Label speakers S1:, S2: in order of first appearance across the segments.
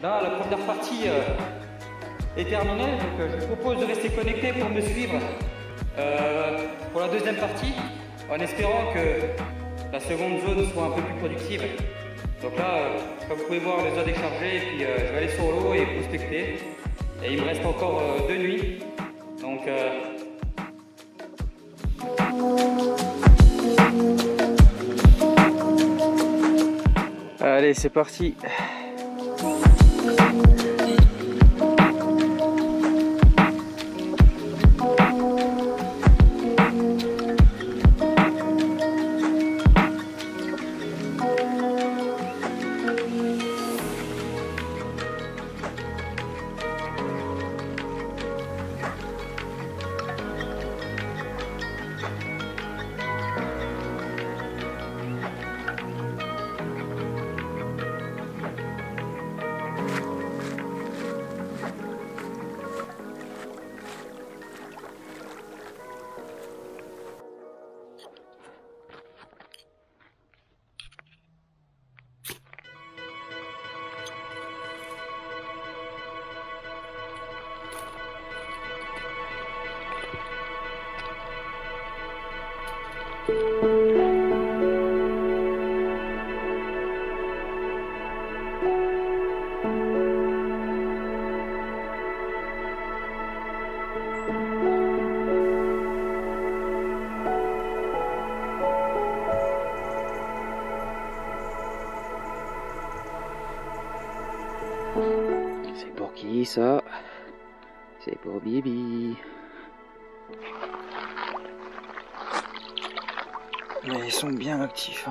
S1: Là, la première partie est terminée, donc je vous propose de rester connecté pour me suivre pour la deuxième partie, en espérant que la seconde zone soit un peu plus productive. Donc là, comme vous pouvez voir, le zone est chargé, et puis je vais aller sur l'eau et prospecter. Et il me reste encore 2 nuits, donc allez, c'est parti.
S2: C'est pour qui ça? C'est pour Bibi. Mais ils sont bien actifs.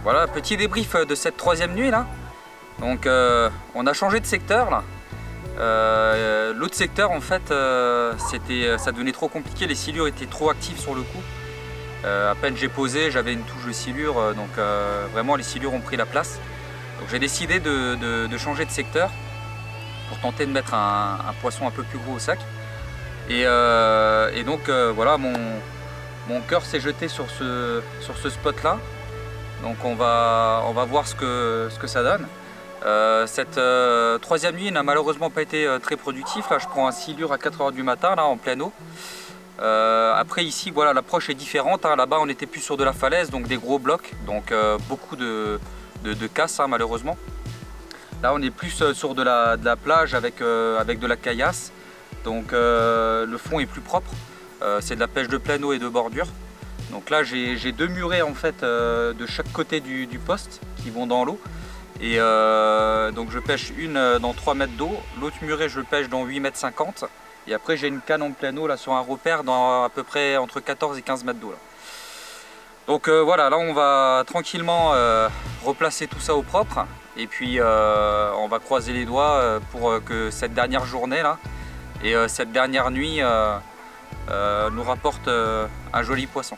S1: Voilà, petit débrief de cette troisième nuit là. Donc on a changé de secteur là. L'autre secteur en fait, ça devenait trop compliqué, les silures étaient trop actives sur le coup. À peine j'ai posé, j'avais une touche de silure, donc vraiment les silures ont pris la place. Donc j'ai décidé de changer de secteur pour tenter de mettre un poisson un peu plus gros au sac. Et donc voilà, mon cœur s'est jeté sur ce spot là. Donc on va voir ce que ça donne. Cette troisième nuit n'a malheureusement pas été très productif. Là je prends un silure à 4 h du matin là, en pleine eau. Après ici voilà, l'approche est différente, hein. Là-bas on était plus sur de la falaise, donc des gros blocs, donc beaucoup de casse hein, malheureusement. Là on est plus sur de la plage avec de la caillasse, donc le fond est plus propre. C'est de la pêche de pleine eau et de bordure. Donc là j'ai 2 murets en fait de chaque côté du poste qui vont dans l'eau. Et donc je pêche une dans 3 mètres d'eau, l'autre muret je le pêche dans 8,50 m. Et après j'ai une canne en pleine eau là sur un repère dans à peu près entre 14 et 15 mètres d'eau. Donc voilà, là on va tranquillement replacer tout ça au propre. Et puis on va croiser les doigts pour que cette dernière journée là et cette dernière nuit nous rapporte un joli poisson.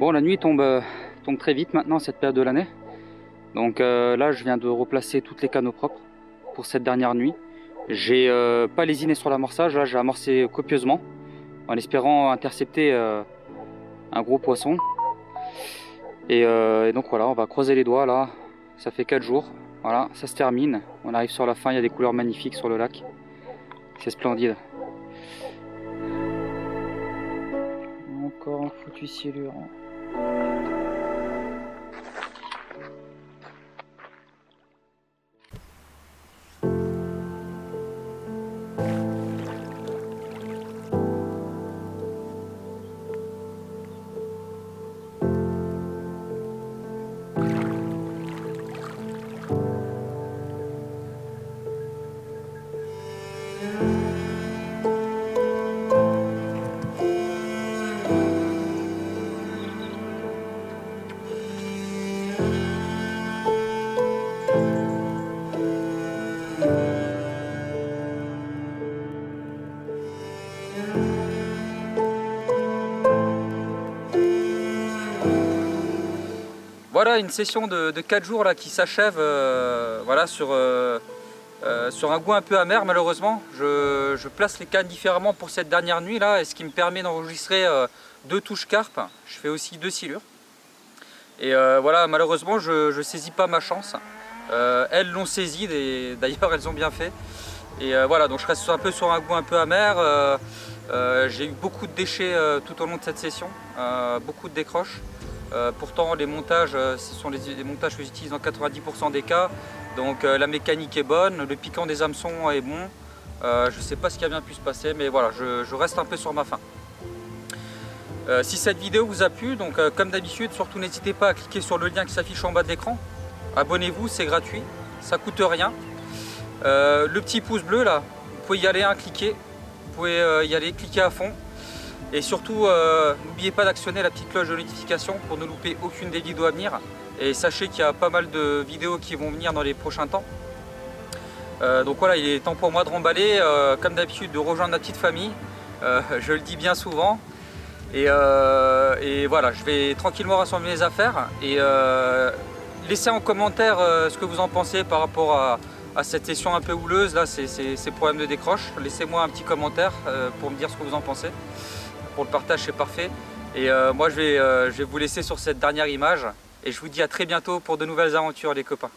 S1: Bon, la nuit tombe très vite maintenant, cette période de l'année. Donc là, je viens de replacer toutes les canaux propres pour cette dernière nuit. J'ai pas lésiné sur l'amorçage, là j'ai amorcé copieusement en espérant intercepter un gros poisson. Et donc voilà, on va croiser les doigts là, ça fait 4 jours, voilà, ça se termine. On arrive sur la fin, il y a des couleurs magnifiques sur le lac, c'est splendide.
S2: Encore un foutu silure.
S1: Voilà une session de 4 jours là, qui s'achève voilà, sur un goût un peu amer malheureusement. Je place les cannes différemment pour cette dernière nuit là, et ce qui me permet d'enregistrer 2 touches carpe. Je fais aussi 2 silures. Et voilà, malheureusement je saisis pas ma chance. Elles l'ont saisi, d'ailleurs elles ont bien fait. Et voilà, donc je reste un peu sur un goût un peu amer. J'ai eu beaucoup de déchets tout au long de cette session, beaucoup de décroches. Pourtant les montages, ce sont les montages que j'utilise dans 90% des cas. Donc la mécanique est bonne, le piquant des hameçons est bon. Je ne sais pas ce qui a bien pu se passer, mais voilà, je reste un peu sur ma faim. Si cette vidéo vous a plu, donc comme d'habitude, surtout n'hésitez pas à cliquer sur le lien qui s'affiche en bas de l'écran. Abonnez-vous, c'est gratuit, ça coûte rien. Le petit pouce bleu là, vous pouvez y aller, cliquer. Vous pouvez y aller, cliquer à fond. Et surtout, n'oubliez pas d'actionner la petite cloche de notification pour ne louper aucune des vidéos à venir. Et sachez qu'il y a pas mal de vidéos qui vont venir dans les prochains temps. Donc voilà, il est temps pour moi de remballer, comme d'habitude, de rejoindre ma petite famille. Je le dis bien souvent. Et voilà, je vais tranquillement rassembler mes affaires. Et laissez en commentaire ce que vous en pensez par rapport à cette session un peu houleuse, là, ces problèmes de décroche. Laissez-moi un petit commentaire pour me dire ce que vous en pensez. Pour le partage, c'est parfait. Et moi, je vais vous laisser sur cette dernière image. Et je vous dis à très bientôt pour de nouvelles aventures, les copains.